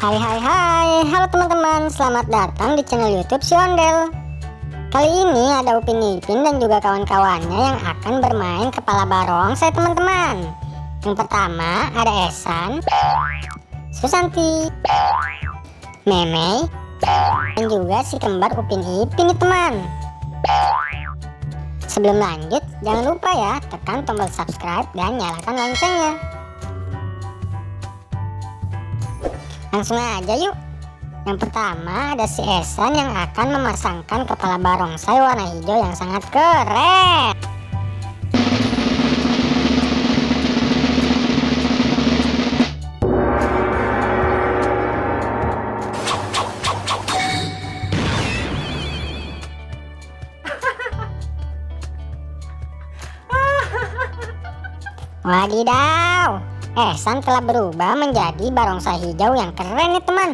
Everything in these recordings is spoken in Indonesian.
Hai, halo teman-teman, selamat datang di channel YouTube si Ondel. Kali ini ada Upin Ipin dan juga kawan-kawannya yang akan bermain kepala barongsai teman-teman. Yang pertama ada Esan, Susanti, Meme, dan juga si kembar Upin Ipin nih teman. Sebelum lanjut, jangan lupa ya tekan tombol subscribe dan nyalakan loncengnya. Langsung aja yuk. Yang pertama ada si Esan yang akan memasangkan kepala barongsai warna hijau yang sangat keren. Wadidaw, Esan telah berubah menjadi barongsai hijau yang keren nih teman.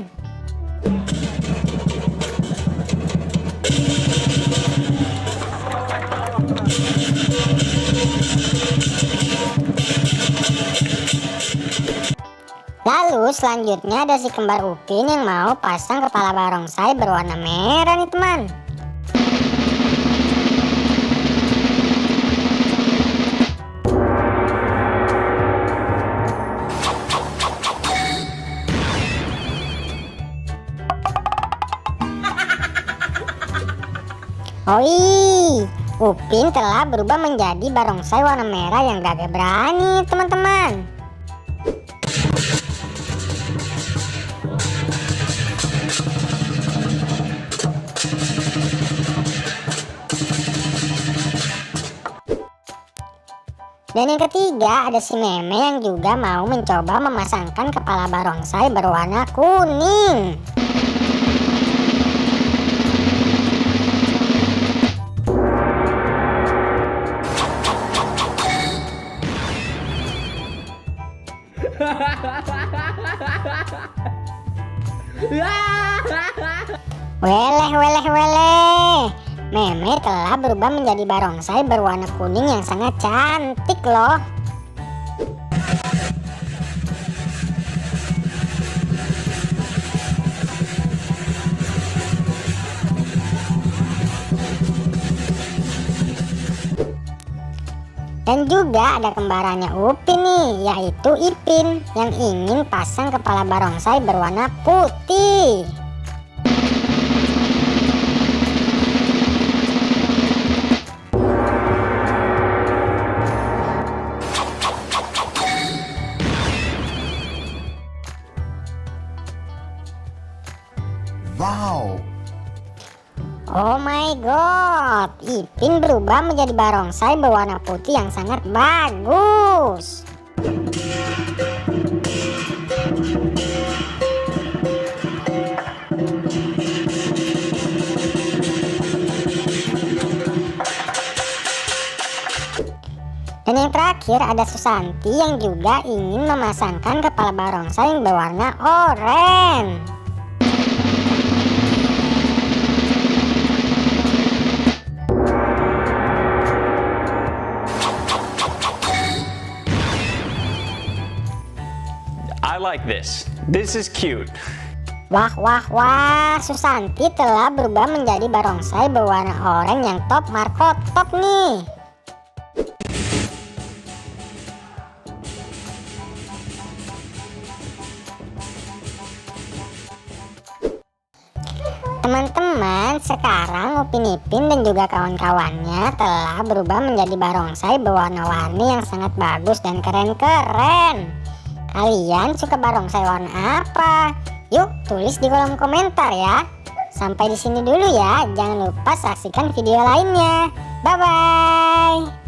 Lalu selanjutnya ada si kembar Upin yang mau pasang kepala barongsai berwarna merah nih teman. Oi, Upin telah berubah menjadi barongsai warna merah yang gagah berani teman-teman. Dan yang ketiga ada si Meme yang juga mau mencoba memasangkan kepala barongsai berwarna kuning. Weleh. Meme telah berubah menjadi barongsai berwarna kuning yang sangat cantik loh. Dan juga ada kembarannya Upin nih, yaitu Ipin yang ingin pasang kepala barongsai berwarna putih. Wow. Oh my god, Ipin berubah menjadi barongsai berwarna putih yang sangat bagus. Dan yang terakhir ada Susanti yang juga ingin memasangkan kepala barongsai yang berwarna oranye. I like this. This is cute. Wah, Susanti telah berubah menjadi barongsai berwarna oranye yang top markot top nih. Teman-teman, sekarang Upin Ipin dan juga kawan-kawannya telah berubah menjadi barongsai berwarna-warni yang sangat bagus dan keren-keren. Kalian suka barongsai warna apa? Yuk tulis di kolom komentar ya. Sampai di sini dulu ya. Jangan lupa saksikan video lainnya. Bye bye.